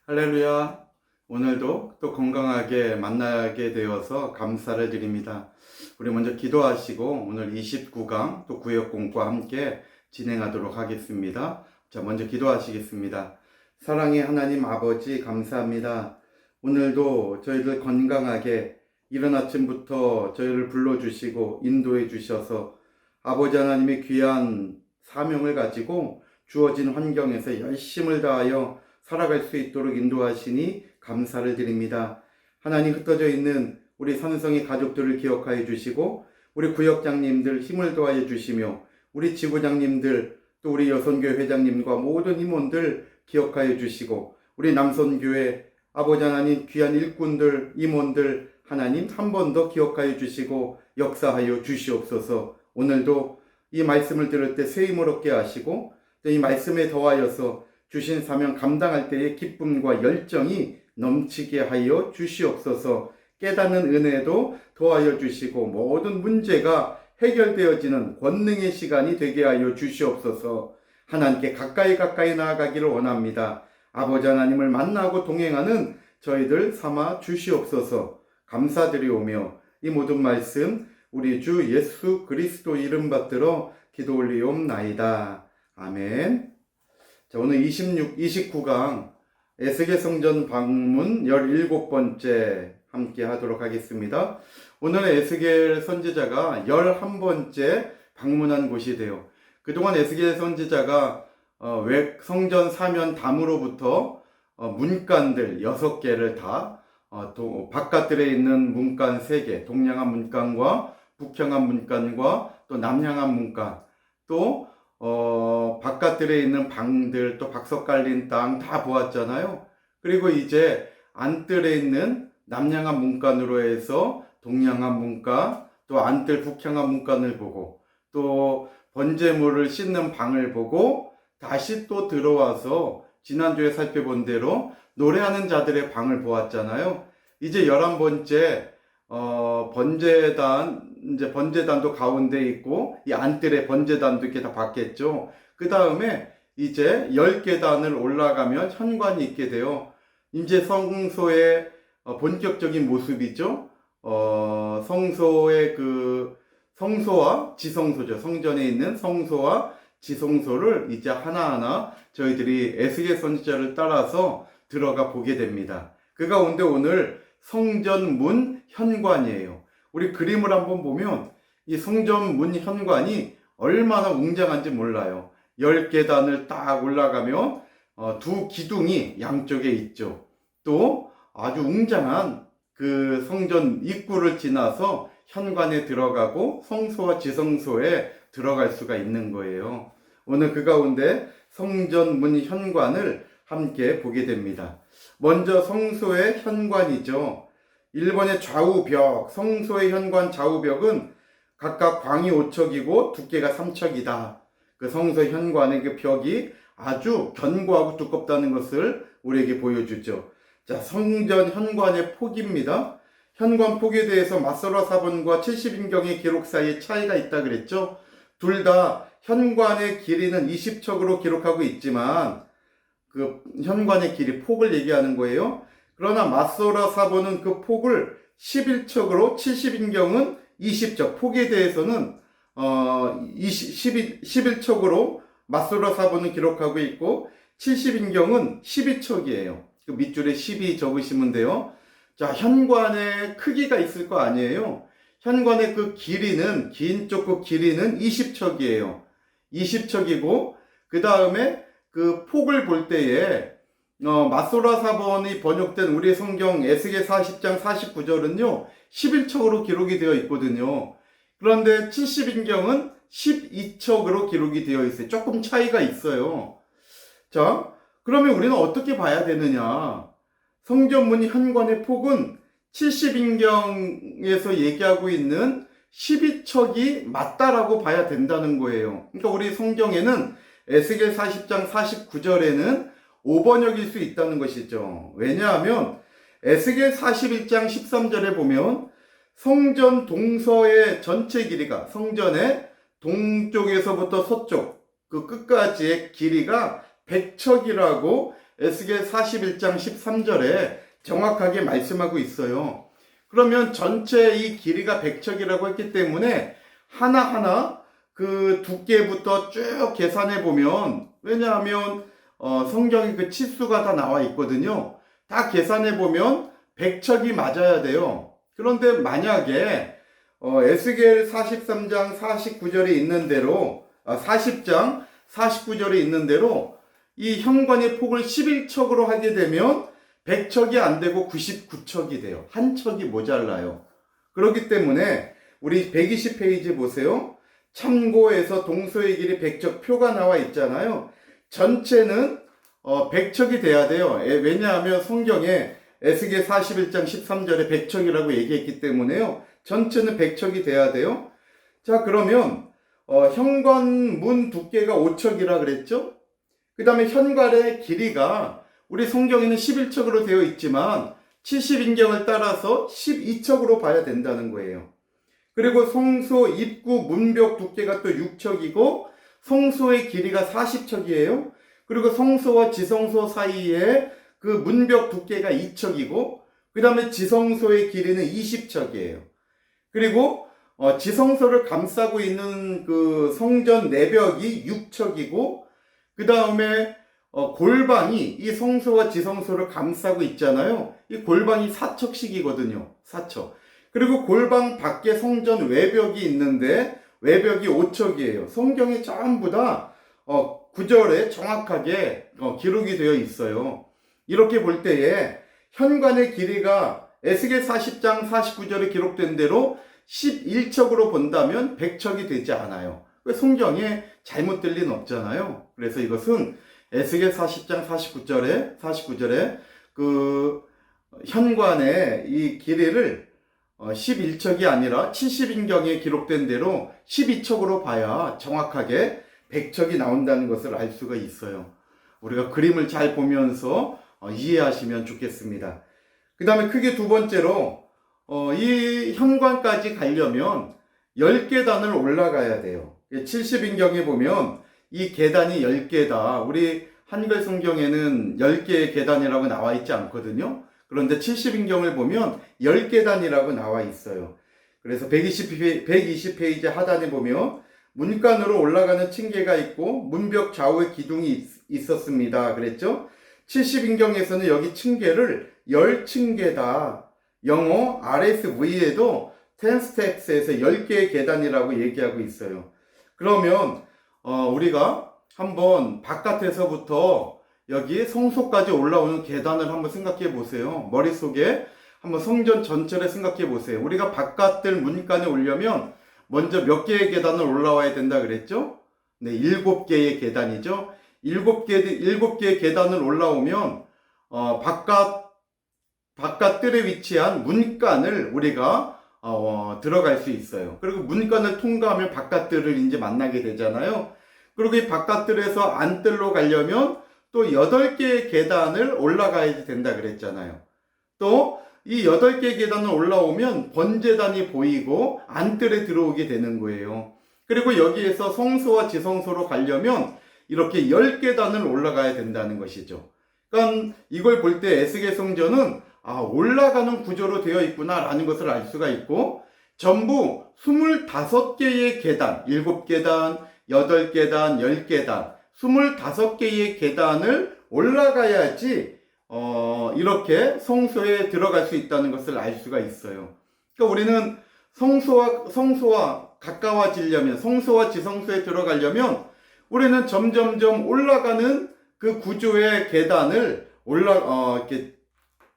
할렐루야. 오늘도 또 건강하게 만나게 되어서 감사를 드립니다. 우리 먼저 기도하시고 오늘 29강 또 구역 공부와 함께 진행하도록 하겠습니다. 자, 먼저 기도하시겠습니다. 사랑의 하나님 아버지 감사합니다. 오늘도 저희들 건강하게 이른 아침부터 저희를 불러주시고 인도해 주셔서 아버지 하나님의 귀한 사명을 가지고 주어진 환경에서 열심을 다하여 살아갈 수 있도록 인도하시니 감사를 드립니다. 하나님, 흩어져 있는 우리 산성의 가족들을 기억하여 주시고 우리 구역장님들 힘을 더하여 주시며 우리 지구장님들 또 우리 여선교회 회장님과 모든 임원들 기억하여 주시고 우리 남선교회 아버지 하나님 귀한 일꾼들 임원들 하나님 한 번 더 기억하여 주시고 역사하여 주시옵소서. 오늘도 이 말씀을 들을 때 새 힘을 얻게 하시고 또 이 말씀에 더하여서 주신 사명 감당할 때의 기쁨과 열정이 넘치게 하여 주시옵소서. 깨닫는 은혜도 더하여 주시고 모든 문제가 해결되어지는 권능의 시간이 되게 하여 주시옵소서. 하나님께 가까이 나아가기를 원합니다. 아버지 하나님을 만나고 동행하는 저희들 삼아 주시옵소서. 감사드리오며 이 모든 말씀 우리 주 예수 그리스도 이름 받들어 기도 올리옵나이다. 아멘. 자, 오늘 29강 에스겔 성전 방문 17번째 함께 하도록 하겠습니다. 오늘은 에스겔 선지자가 11번째 방문한 곳이 돼요. 그동안 에스겔 선지자가 성전 사면 담으로부터 문간들 6개를 다 바깥들에 있는 문간 3개, 동양한 문간과 북향한 문간과 또 남향한 문간, 또 바깥들에 있는 방들, 또 박석 깔린 땅 다 보았잖아요. 그리고 이제 안뜰에 있는 남향한 문간으로 해서 동양한 문간, 또 안뜰 북향한 문간을 보고, 또 번제물을 씻는 방을 보고, 다시 또 들어와서 지난주에 살펴본 대로 노래하는 자들의 방을 보았잖아요. 이제 11번째 번제단도 가운데 있고 이 안뜰에 번제단도 이렇게 다 봤겠죠. 그 다음에 이제 10계단을 올라가면 현관이 있게 돼요. 이제 성소의 본격적인 모습이죠. 성소의 성소와 지성소죠. 성전에 있는 성소와 지성소를 이제 하나하나 저희들이 에스겔 선지자를 따라서 들어가 보게 됩니다. 그 가운데 오늘 성전 문 현관이에요. 우리 그림을 한번 보면 이 성전 문 현관이 얼마나 웅장한지 몰라요. 10계단을 딱 올라가면 두 기둥이 양쪽에 있죠. 또 아주 웅장한 그 성전 입구를 지나서 현관에 들어가고 성소와 지성소에 들어갈 수가 있는 거예요. 오늘 그 가운데 성전 문 현관을 함께 보게 됩니다. 먼저 성소의 현관이죠. 1번의 좌우벽, 성소의 현관 좌우벽은 각각 광이 5척이고 두께가 3척이다. 그 성소 현관의 그 벽이 아주 견고하고 두껍다는 것을 우리에게 보여주죠. 자, 성전 현관의 폭입니다. 현관 폭에 대해서 마소라 사본과 70인경의 기록 사이에 차이가 있다 그랬죠. 둘 다 현관의 길이는 20척으로 기록하고 있지만 그 현관의 길이 폭을 얘기하는 거예요. 그러나 마소라 사본은 그 폭을 11척으로 70인경은 20척, 폭에 대해서는 11척으로 마소라 사본은 기록하고 있고 70인경은 12척이에요. 그 밑줄에 12 적으시면 돼요. 자, 현관의 크기가 있을 거 아니에요. 현관의 그 길이는, 긴 쪽 그 길이는 20척이에요. 20척이고 그 다음에 그 폭을 볼 때에 마소라 사본이 번역된 우리 성경 에스겔 40장 49절은요 11척으로 기록이 되어 있거든요. 그런데 70인경은 12척으로 기록이 되어 있어요. 조금 차이가 있어요. 자, 그러면 우리는 어떻게 봐야 되느냐? 성전문 현관의 폭은 70인경에서 얘기하고 있는 12척이 맞다라고 봐야 된다는 거예요. 그러니까 우리 성경에는 에스겔 40장 49절에는 5번역일 수 있다는 것이죠. 왜냐하면 에스겔 41장 13절에 보면 성전 동서의 전체 길이가 성전의 동쪽에서부터 서쪽 그 끝까지의 길이가 100척이라고 에스겔 41장 13절에 정확하게 말씀하고 있어요. 그러면 전체 이 길이가 100척이라고 했기 때문에 하나하나 그 두께부터 쭉 계산해 보면, 왜냐하면 성경에 그 치수가 다 나와 있거든요. 다 계산해 보면 100척이 맞아야 돼요. 그런데 만약에 에스겔 43장 49절에 있는 대로 40장 49절에 있는 대로 이 현관의 폭을 11척으로 하게 되면 100척이 안 되고 99척이 돼요. 한 척이 모자라요. 그렇기 때문에 우리 120페이지 보세요. 참고에서 동서의 길이 100척 표가 나와 있잖아요. 전체는 100척이 돼야 돼요. 왜냐하면 성경에 에스겔 41장 13절에 100척이라고 얘기했기 때문에요. 전체는 100척이 돼야 돼요. 자, 그러면 현관 문 두께가 5척이라 그랬죠? 그 다음에 현관의 길이가 우리 성경에는 11척으로 되어 있지만 70인경을 따라서 12척으로 봐야 된다는 거예요. 그리고 성소 입구 문벽 두께가 또 6척이고 성소의 길이가 40척이에요. 그리고 성소와 지성소 사이에 그 문벽 두께가 2척이고 그 다음에 지성소의 길이는 20척이에요. 그리고 지성소를 감싸고 있는 그 성전 내벽이 6척이고 그 다음에 골방이 이 성소와 지성소를 감싸고 있잖아요. 이 골방이 4척씩이거든요. 4척. 그리고 골방 밖에 성전 외벽이 있는데 외벽이 5척이에요. 성경이 전부 다 구절에 정확하게 기록이 되어 있어요. 이렇게 볼 때에 현관의 길이가 에스겔 40장 49절에 기록된 대로 11척으로 본다면 100척이 되지 않아요. 성경에 잘못될 리는 없잖아요. 그래서 이것은 에스겔 40장 49절에 그 현관의 이 길이를 11척이 아니라 70인경에 기록된 대로 12척으로 봐야 정확하게 100척이 나온다는 것을 알 수가 있어요. 우리가 그림을 잘 보면서 이해하시면 좋겠습니다. 그 다음에 크게 두 번째로 이 현관까지 가려면 10계단을 올라가야 돼요. 70인경에 보면 이 계단이 10개다. 우리 한글 성경에는 10개의 계단이라고 나와 있지 않거든요. 그런데 70인경을 보면 10계단이라고 나와 있어요. 그래서 120페이지 하단에 보면 문간으로 올라가는 층계가 있고 문벽 좌우에 기둥이 있었습니다. 그랬죠? 70인경에서는 여기 층계를 10층계다. 영어 RSV에도 10steps에서 10개의 계단이라고 얘기하고 있어요. 그러면 우리가 한번 바깥에서부터 여기 성소까지 올라오는 계단을 한번 생각해 보세요. 머릿속에 한번 성전 전체를 생각해 보세요. 우리가 바깥들 문간에 오려면 먼저 몇 개의 계단을 올라와야 된다 그랬죠? 네, 7개의 계단이죠. 7개의 계단을 올라오면 바깥들에 위치한 문간을 우리가 들어갈 수 있어요. 그리고 문간을 통과하면 바깥들을 이제 만나게 되잖아요. 그리고 이 바깥들에서 안뜰로 가려면 또 8개의 계단을 올라가야 된다 그랬잖아요. 또 이 8개의 계단을 올라오면 번제단이 보이고 안뜰에 들어오게 되는 거예요. 그리고 여기에서 성소와 지성소로 가려면 이렇게 10계단을 올라가야 된다는 것이죠. 그러니까 이걸 볼 때 에스겔 성전은 올라가는 구조로 되어 있구나라는 것을 알 수가 있고, 전부 25개의 계단, 7계단, 8계단, 10계단, 25개의 계단을 올라가야지 이렇게 성소에 들어갈 수 있다는 것을 알 수가 있어요. 그러니까 우리는 성소와 가까워지려면, 성소와 지성소에 들어가려면 우리는 점점점 올라가는 그 구조의 계단을 이렇게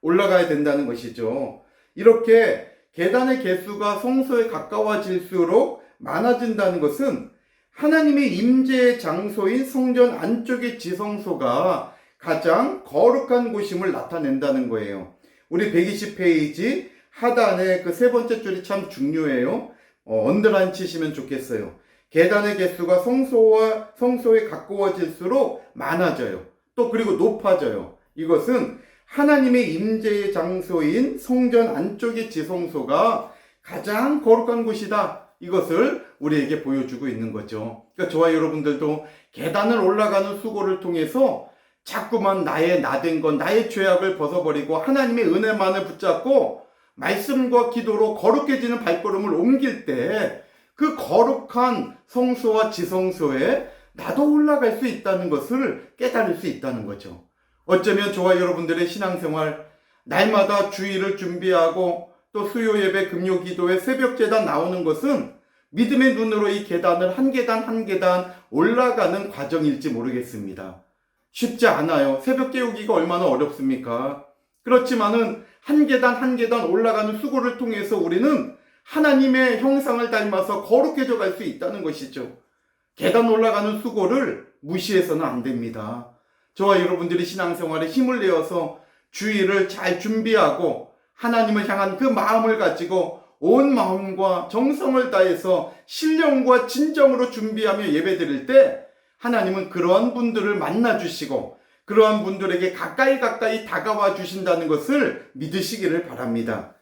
올라가야 된다는 것이죠. 이렇게 계단의 개수가 성소에 가까워질수록 많아진다는 것은 하나님의 임재의 장소인 성전 안쪽의 지성소가 가장 거룩한 곳임을 나타낸다는 거예요. 우리 120페이지 하단에 그 세 번째 줄이 참 중요해요. 언더라인 치시면 좋겠어요. 계단의 개수가 성소에 가까워질수록 많아져요. 또 그리고 높아져요. 이것은 하나님의 임재의 장소인 성전 안쪽의 지성소가 가장 거룩한 곳이다. 이것을 우리에게 보여주고 있는 거죠. 그러니까 저와 여러분들도 계단을 올라가는 수고를 통해서 자꾸만 나의 나된 것, 나의 죄악을 벗어버리고 하나님의 은혜만을 붙잡고 말씀과 기도로 거룩해지는 발걸음을 옮길 때 그 거룩한 성소와 지성소에 나도 올라갈 수 있다는 것을 깨달을 수 있다는 거죠. 어쩌면 저와 여러분들의 신앙생활, 날마다 주일을 준비하고 또 수요 예배, 금요 기도회, 새벽 제단 나오는 것은 믿음의 눈으로 이 계단을 한 계단 한 계단 올라가는 과정일지 모르겠습니다. 쉽지 않아요. 새벽 깨우기가 얼마나 어렵습니까? 그렇지만은 한 계단 한 계단 올라가는 수고를 통해서 우리는 하나님의 형상을 닮아서 거룩해져 갈 수 있다는 것이죠. 계단 올라가는 수고를 무시해서는 안 됩니다. 저와 여러분들이 신앙생활에 힘을 내어서 주일을 잘 준비하고 하나님을 향한 그 마음을 가지고 온 마음과 정성을 다해서 신령과 진정으로 준비하며 예배드릴 때 하나님은 그러한 분들을 만나주시고 그러한 분들에게 가까이 다가와 주신다는 것을 믿으시기를 바랍니다.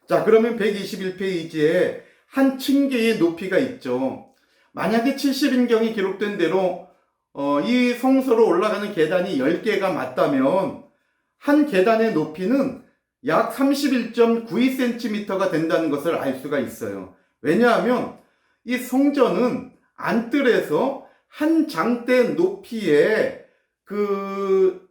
자, 그러면 121페이지에 한 층계의 높이가 있죠. 만약에 70인경이 기록된 대로 이 성소로 올라가는 계단이 10개가 맞다면 한 계단의 높이는 약 31.92cm가 된다는 것을 알 수가 있어요. 왜냐하면 이 성전은 안뜰에서 한 장대 높이의 그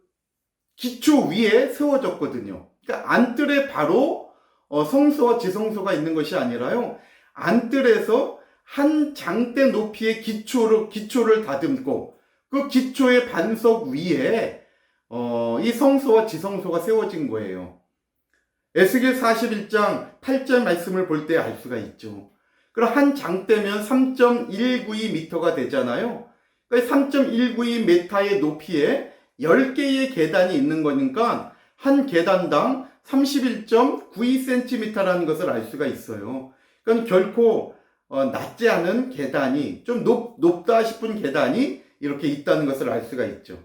기초 위에 세워졌거든요. 그러니까 안뜰에 바로 성소와 지성소가 있는 것이 아니라요. 안뜰에서 한 장대 높이의 기초를 다듬고 그 기초의 반석 위에 이 성소와 지성소가 세워진 거예요. 에스겔 41장 8절 말씀을 볼 때 알 수가 있죠. 그럼 한 장대면 3.192m가 되잖아요. 3.192m의 높이에 10개의 계단이 있는 거니까 한 계단당 31.92cm라는 것을 알 수가 있어요. 그러니까 결코 낮지 않은 계단이 좀 높다 싶은 계단이 이렇게 있다는 것을 알 수가 있죠.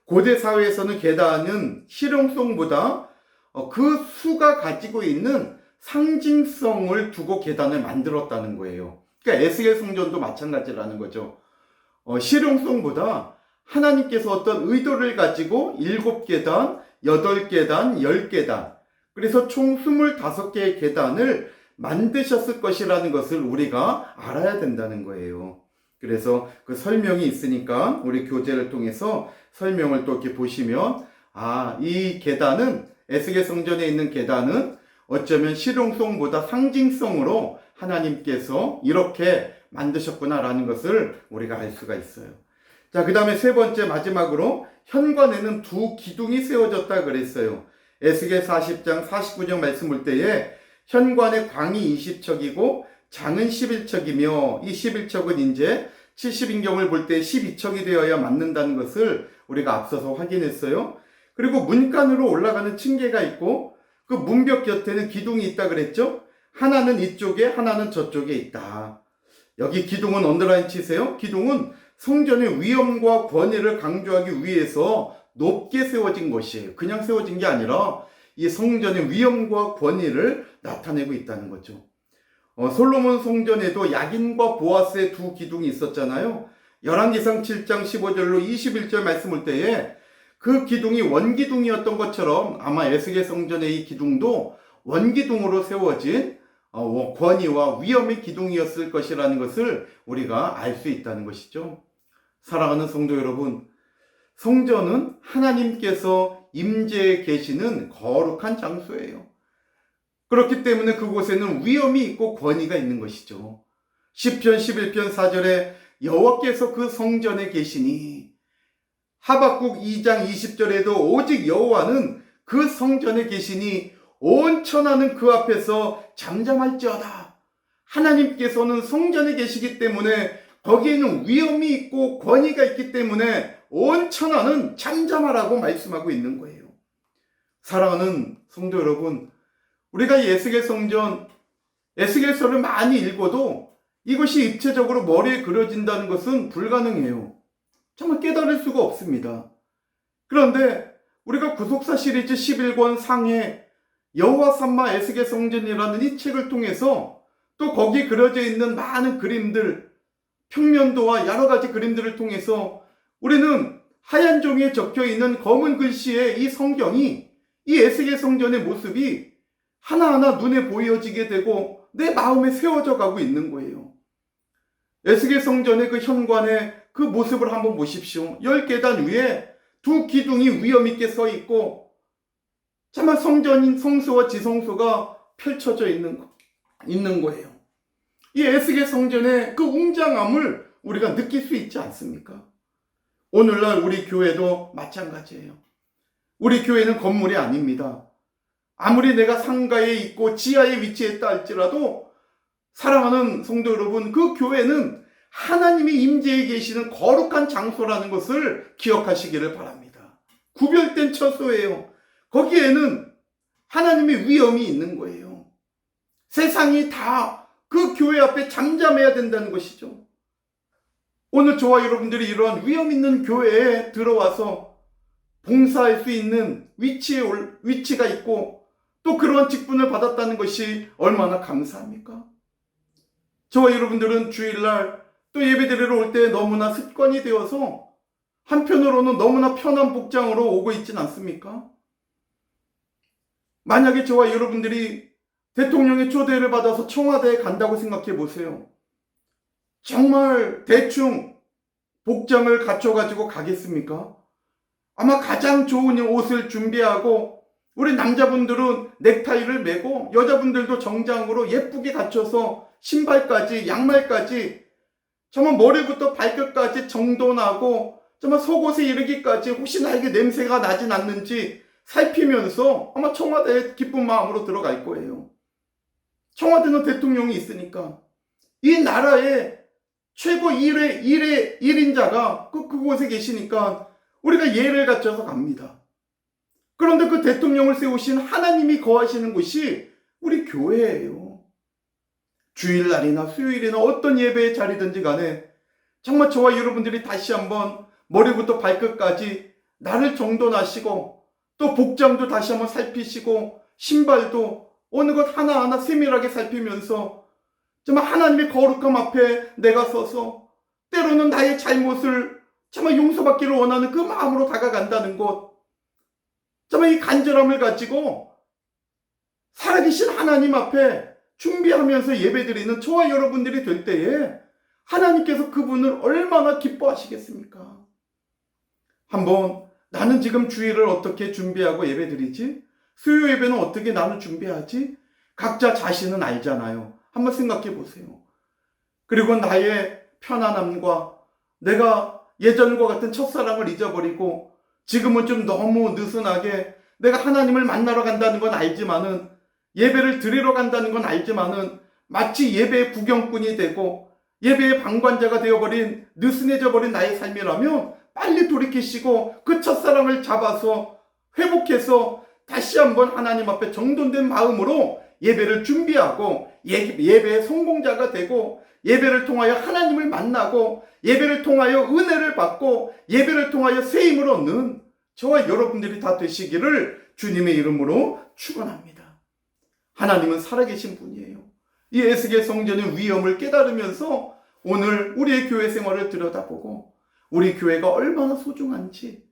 고대 사회에서는 계단은 실용성보다 그 수가 가지고 있는 상징성을 두고 계단을 만들었다는 거예요. 그러니까 에스겔 성전도 마찬가지라는 거죠. 실용성보다 하나님께서 어떤 의도를 가지고 7계단, 8계단, 10계단, 그래서 총 25개의 계단을 만드셨을 것이라는 것을 우리가 알아야 된다는 거예요. 그래서 그 설명이 있으니까 우리 교재를 통해서 설명을 또 이렇게 보시면 이 계단은 에스겔 성전에 있는 계단은 어쩌면 실용성보다 상징성으로 하나님께서 이렇게 만드셨구나라는 것을 우리가 알 수가 있어요. 자, 그 다음에 세 번째 마지막으로 현관에는 두 기둥이 세워졌다 그랬어요. 에스겔 40장 49절 말씀 볼 때에 현관의 광이 20척이고 장은 11척이며 이 11척은 이제 70인경을 볼 때 12척이 되어야 맞는다는 것을 우리가 앞서서 확인했어요. 그리고 문간으로 올라가는 층계가 있고 그 문벽 곁에는 기둥이 있다 그랬죠. 하나는 이쪽에 하나는 저쪽에 있다. 여기 기둥은 언더라인 치세요. 기둥은 성전의 위엄과 권위를 강조하기 위해서 높게 세워진 것이에요. 그냥 세워진 게 아니라 이 성전의 위엄과 권위를 나타내고 있다는 거죠. 솔로몬 성전에도 야긴과 보아스의 두 기둥이 있었잖아요. 열왕기상 7장 15절로 21절 말씀 볼 때에 그 기둥이 원기둥이었던 것처럼 아마 에스겔 성전의 이 기둥도 원기둥으로 세워진 권위와 위엄의 기둥이었을 것이라는 것을 우리가 알 수 있다는 것이죠. 사랑하는 성도 여러분, 성전은 하나님께서 임재해 계시는 거룩한 장소예요. 그렇기 때문에 그곳에는 위엄이 있고 권위가 있는 것이죠. 시편 11편 4절에 여호와께서 그 성전에 계시니, 하박국 2장 20절에도 오직 여호와는 그 성전에 계시니 온 천하는 그 앞에서 잠잠할지어다. 하나님께서는 성전에 계시기 때문에 거기에는 위엄이 있고 권위가 있기 때문에 온 천하는 잠잠하라고 말씀하고 있는 거예요. 사랑하는 성도 여러분, 우리가 이 에스겔 성전, 에스겔서를 많이 읽어도 이것이 입체적으로 머리에 그려진다는 것은 불가능해요. 정말 깨달을 수가 없습니다. 그런데 우리가 구속사 시리즈 11권 상해 여호와 삼마 에스겔 성전이라는 이 책을 통해서 또 거기에 그려져 있는 많은 그림들, 평면도와 여러 가지 그림들을 통해서 우리는 하얀 종이에 적혀 있는 검은 글씨의 이 성경이, 이 에스겔 성전의 모습이 하나하나 눈에 보여지게 되고 내 마음에 세워져 가고 있는 거예요. 에스겔 성전의 그 현관의 그 모습을 한번 보십시오. 10계단 위에 두 기둥이 위험 있게 서 있고 정말 성전인 성소와 지성소가 펼쳐져 있는 거예요. 이 에스겔 성전의 그 웅장함을 우리가 느낄 수 있지 않습니까? 오늘날 우리 교회도 마찬가지예요. 우리 교회는 건물이 아닙니다. 아무리 내가 상가에 있고 지하에 위치했다 할지라도 사랑하는 성도 여러분, 그 교회는 하나님이 임재해 계시는 거룩한 장소라는 것을 기억하시기를 바랍니다. 구별된 처소예요. 거기에는 하나님의 위엄이 있는 거예요. 세상이 다 그 교회 앞에 잠잠해야 된다는 것이죠. 오늘 저와 여러분들이 이러한 위엄 있는 교회에 들어와서 봉사할 수 있는 위치가 있고 또 그러한 직분을 받았다는 것이 얼마나 감사합니까? 저와 여러분들은 주일날 또 예배드리러 올 때 너무나 습관이 되어서 한편으로는 너무나 편한 복장으로 오고 있진 않습니까? 만약에 저와 여러분들이 대통령의 초대를 받아서 청와대에 간다고 생각해 보세요. 정말 대충 복장을 갖춰가지고 가겠습니까? 아마 가장 좋은 옷을 준비하고 우리 남자분들은 넥타이를 매고 여자분들도 정장으로 예쁘게 갖춰서 신발까지 양말까지 정말 머리부터 발끝까지 정돈하고 정말 속옷에 이르기까지 혹시 나에게 냄새가 나진 않는지 살피면서 아마 청와대에 기쁜 마음으로 들어갈 거예요. 청와대는 대통령이 있으니까 이 나라의 최고 1인자가 그곳에 계시니까 우리가 예를 갖춰서 갑니다. 그런데 그 대통령을 세우신 하나님이 거하시는 곳이 우리 교회예요. 주일날이나 수요일이나 어떤 예배의 자리든지 간에 정말 저와 여러분들이 다시 한번 머리부터 발끝까지 나를 정돈하시고 또 복장도 다시 한번 살피시고 신발도 어느 것 하나하나 세밀하게 살피면서 정말 하나님의 거룩함 앞에 내가 서서 때로는 나의 잘못을 정말 용서받기를 원하는 그 마음으로 다가간다는 것, 정말 이 간절함을 가지고 살아계신 하나님 앞에 준비하면서 예배드리는 저와 여러분들이 될 때에 하나님께서 그분을 얼마나 기뻐하시겠습니까? 한번 나는 지금 주일을 어떻게 준비하고 예배드리지? 수요 예배는 어떻게 나는 준비하지? 각자 자신은 알잖아요. 한번 생각해 보세요. 그리고 나의 편안함과 내가 예전과 같은 첫사랑을 잊어버리고 지금은 좀 너무 느슨하게 내가 하나님을 만나러 간다는 건 알지만은 예배를 드리러 간다는 건 알지만은 마치 예배의 구경꾼이 되고 예배의 방관자가 되어버린 느슨해져 버린 나의 삶이라면 빨리 돌이키시고 그 첫사랑을 잡아서 회복해서 다시 한번 하나님 앞에 정돈된 마음으로 예배를 준비하고 예배의 성공자가 되고 예배를 통하여 하나님을 만나고 예배를 통하여 은혜를 받고 예배를 통하여 세임을 얻는 저와 여러분들이 다 되시기를 주님의 이름으로 축원합니다. 하나님은 살아계신 분이에요. 이 에스겔 성전의 위엄을 깨달으면서 오늘 우리의 교회 생활을 들여다보고 우리 교회가 얼마나 소중한지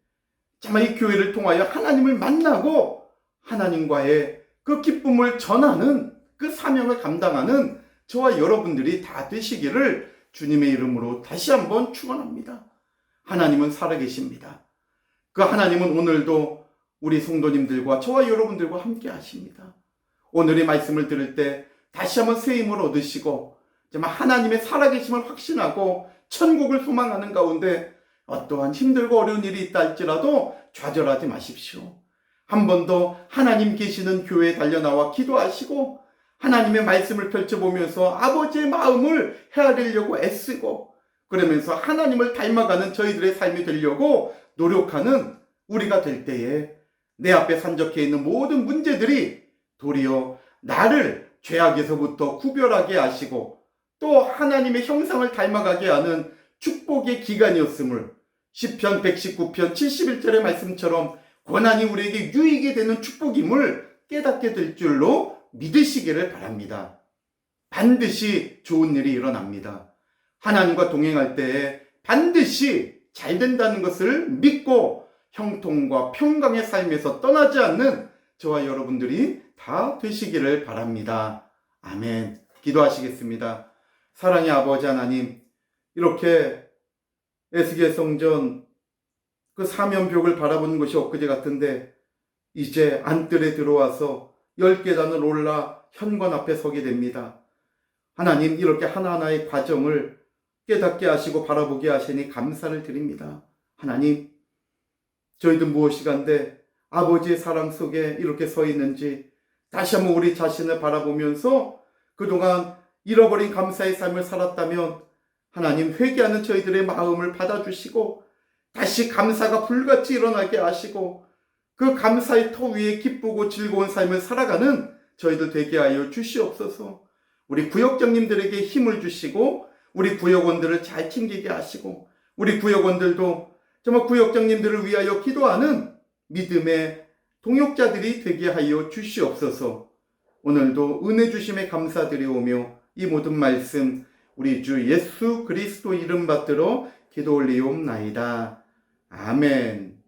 정말 이 교회를 통하여 하나님을 만나고 하나님과의 그 기쁨을 전하는 그 사명을 감당하는 저와 여러분들이 다 되시기를 주님의 이름으로 다시 한번 축원합니다. 하나님은 살아계십니다. 그 하나님은 오늘도 우리 성도님들과 저와 여러분들과 함께 하십니다. 오늘의 말씀을 들을 때 다시 한번 새 힘을 얻으시고 정말 하나님의 살아계심을 확신하고 천국을 소망하는 가운데 어떠한 힘들고 어려운 일이 있다 할지라도 좌절하지 마십시오. 한 번 더 하나님 계시는 교회에 달려나와 기도하시고 하나님의 말씀을 펼쳐보면서 아버지의 마음을 헤아리려고 애쓰고 그러면서 하나님을 닮아가는 저희들의 삶이 되려고 노력하는 우리가 될 때에 내 앞에 산적해 있는 모든 문제들이 도리어 나를 죄악에서부터 구별하게 하시고 또 하나님의 형상을 닮아가게 하는 축복의 기간이었음을 시편 119편 71절의 말씀처럼 고난이 우리에게 유익이 되는 축복임을 깨닫게 될 줄로 믿으시기를 바랍니다. 반드시 좋은 일이 일어납니다. 하나님과 동행할 때에 반드시 잘 된다는 것을 믿고 형통과 평강의 삶에서 떠나지 않는 저와 여러분들이 다 되시기를 바랍니다. 아멘. 기도하시겠습니다. 사랑의 아버지 하나님, 이렇게 에스겔 성전 그 사면벽을 바라보는 것이 엊그제 같은데 이제 안뜰에 들어와서 10계단을 올라 현관 앞에 서게 됩니다. 하나님, 이렇게 하나하나의 과정을 깨닫게 하시고 바라보게 하시니 감사를 드립니다. 하나님, 저희도 무엇이간데 아버지의 사랑 속에 이렇게 서 있는지 다시 한번 우리 자신을 바라보면서 그동안 잃어버린 감사의 삶을 살았다면 하나님, 회개하는 저희들의 마음을 받아주시고 다시 감사가 불같이 일어나게 하시고 그 감사의 터 위에 기쁘고 즐거운 삶을 살아가는 저희들 되게 하여 주시옵소서. 우리 구역장님들에게 힘을 주시고 우리 구역원들을 잘 챙기게 하시고 우리 구역원들도 정말 구역장님들을 위하여 기도하는 믿음의 동역자들이 되게 하여 주시옵소서. 오늘도 은혜 주심에 감사드리오며 이 모든 말씀 우리 주 예수 그리스도 이름 받들어 기도 올리옵나이다. 아멘.